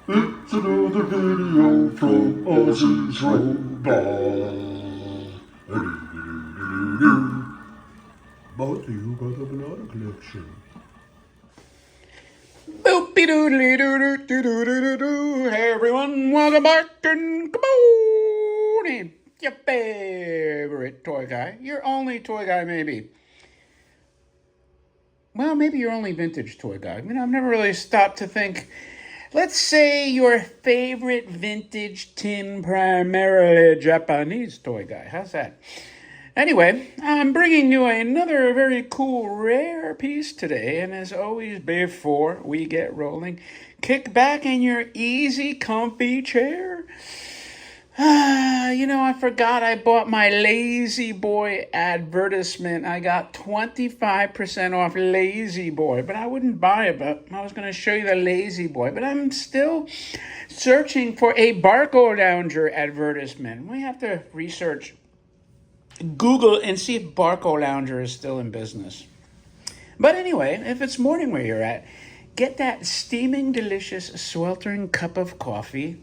It's another video from Ozzy's Robot. Brought to you by the Banana Collection. Boopy doodly doo doo doo doo doo doo doo. Hey everyone, welcome back and come on in. Your favorite toy guy, your only toy guy maybe. Well, maybe your only vintage toy guy. I've never really stopped to think. Let's say your favorite vintage tin, primarily Japanese toy guy. How's that? Anyway, I'm bringing you another very cool, rare piece today. And as always, before we get rolling, kick back in your easy, comfy chair. I forgot I bought my Lazy Boy advertisement. I got 25% off Lazy Boy, but I wouldn't buy it, but I was going to show you the Lazy Boy. But I'm still searching for a Barco Lounger advertisement. We have to research Google and see if Barco Lounger is still in business. But anyway, if it's morning where you're at, get that steaming, delicious, sweltering cup of coffee.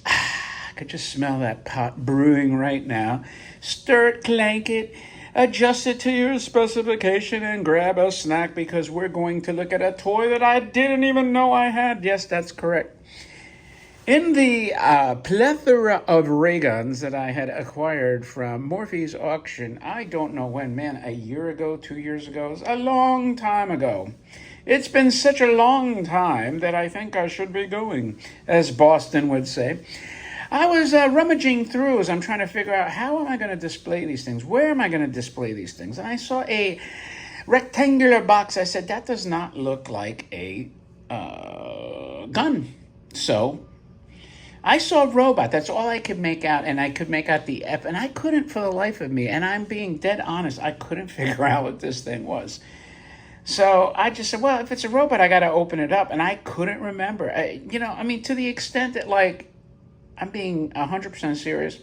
I could just smell that pot brewing right now. Stir it, clank it, adjust it to your specification, and grab a snack because we're going to look at a toy that I didn't even know I had. Yes, that's correct. In the plethora of ray guns that I had acquired from Morphe's auction, I don't know when, man, a year ago, 2 years ago, a long time ago. It's been such a long time that I think I should be going, as Boston would say. I was rummaging through as I'm trying to figure out how am I going to display these things? Where am I going to display these things? And I saw a rectangular box. I said, that does not look like a gun. So I saw a robot. That's all I could make out, and I could make out the F, and I couldn't for the life of me, and I'm being dead honest, I couldn't figure out what this thing was. So I just said, well, if it's a robot, I got to open it up, and I couldn't remember. To the extent that, I'm being 100% serious.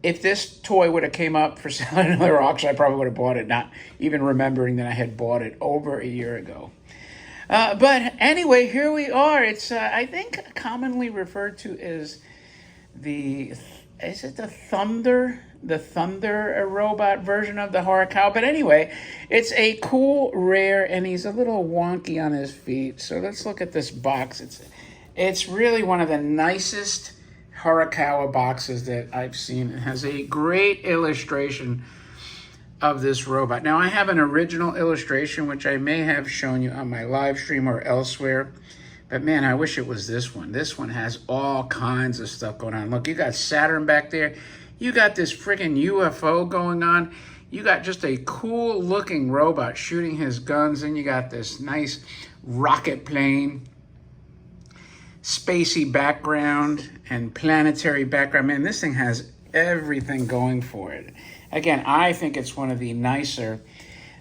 If this toy would have came up for sale at another auction, I probably would have bought it, not even remembering that I had bought it over a year ago. But anyway, here we are. It's, I think, commonly referred to as the Thunder? The Thunder robot version of the Horikawa. But anyway, it's a cool, rare, and he's a little wonky on his feet. So let's look at this box. It's really one of the nicest Horikawa boxes that I've seen. It has a great illustration of this robot. Now, I have an original illustration, which I may have shown you on my live stream or elsewhere. But man, I wish it was this one. This one has all kinds of stuff going on. Look, you got Saturn back there. You got this freaking UFO going on. You got just a cool looking robot shooting his guns. And you got this nice rocket plane, spacey background, and planetary background. Man, this thing has everything going for it. Again, I think it's one of the nicer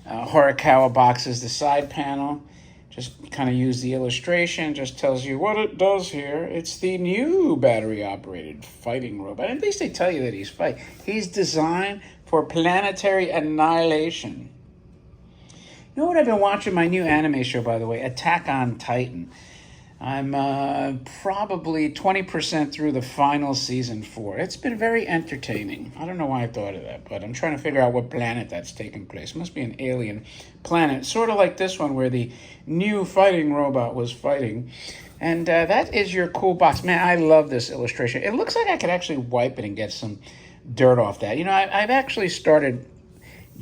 Horikawa boxes. The side panel, just kind of use the illustration, just tells you what it does here. It's the new battery-operated fighting robot. At least they tell you that he's designed for planetary annihilation. You know what I've been watching? My new anime show, by the way, Attack on Titan. I'm probably 20% through the final season 4. It's been very entertaining. I don't know why I thought of that, but I'm trying to figure out what planet that's taking place. It must be an alien planet, sort of like this one where the new fighting robot was fighting. And that is your cool box. Man, I love this illustration. It looks like I could actually wipe it and get some dirt off that. I've actually started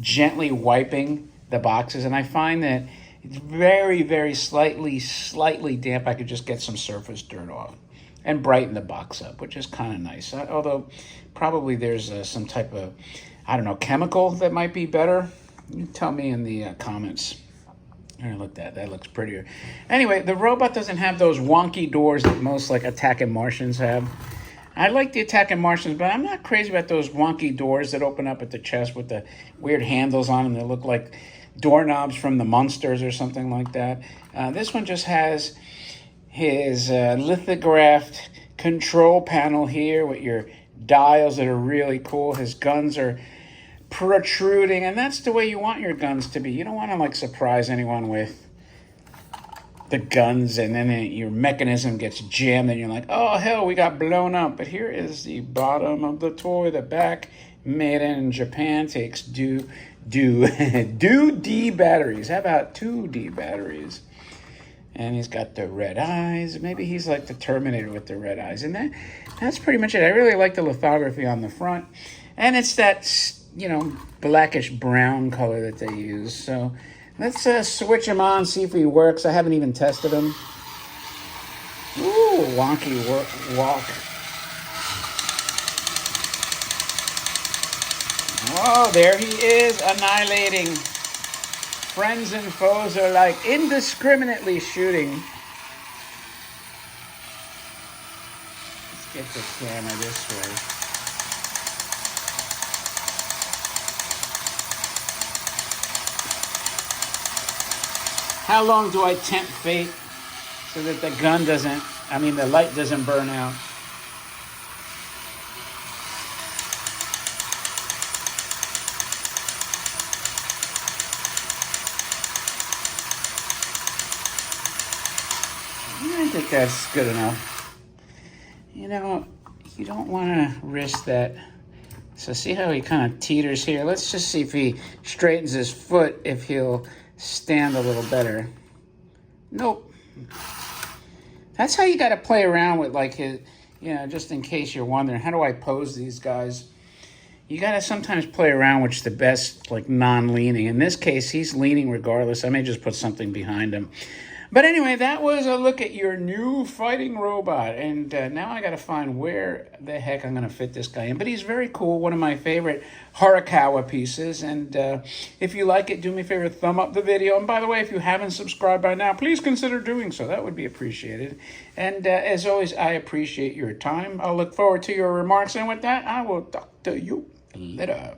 gently wiping the boxes, and I find that it's very, very slightly damp. I could just get some surface dirt off and brighten the box up, which is kind of nice. Although probably there's some type of, chemical that might be better. You tell me in the comments. Look, that looks prettier. Anyway, the robot doesn't have those wonky doors that most Attacking Martians have. I like the Attacking Martians, but I'm not crazy about those wonky doors that open up at the chest with the weird handles on them that look like doorknobs from the Munsters or something like that. This one just has his lithographed control panel here with your dials that are really cool. His guns are protruding, and that's the way you want your guns to be. You don't want to surprise anyone with the guns, and then your mechanism gets jammed, and you're like, oh hell, we got blown up. But here is the bottom of the toy. The back, made in Japan, takes D batteries. How about 2D batteries? And he's got the red eyes. Maybe he's like the Terminator with the red eyes. And that's pretty much it. I really like the lithography on the front. And it's that, blackish brown color that they use. So let's switch him on, see if he works. I haven't even tested him. Ooh, wonky walk. Oh, there he is, annihilating. Friends and foes are like indiscriminately shooting. Let's get the camera this way. How long do I tempt fate so that the the light doesn't burn out? I think that's good enough. You don't want to risk that. So see how he kind of teeters here? Let's just see if he straightens his foot, if he'll stand a little better. Nope. That's how you got to play around with like his, just in case you're wondering, how do I pose these guys? You got to sometimes play around which the best, like non-leaning. In this case, he's leaning regardless. I may just put something behind him. But anyway, that was a look at your new fighting robot. And now I got to find where the heck I'm going to fit this guy in. But he's very cool, one of my favorite Horikawa pieces. And if you like it, do me a favor, thumb up the video. And by the way, if you haven't subscribed by now, please consider doing so. That would be appreciated. And as always, I appreciate your time. I'll look forward to your remarks. And with that, I will talk to you later.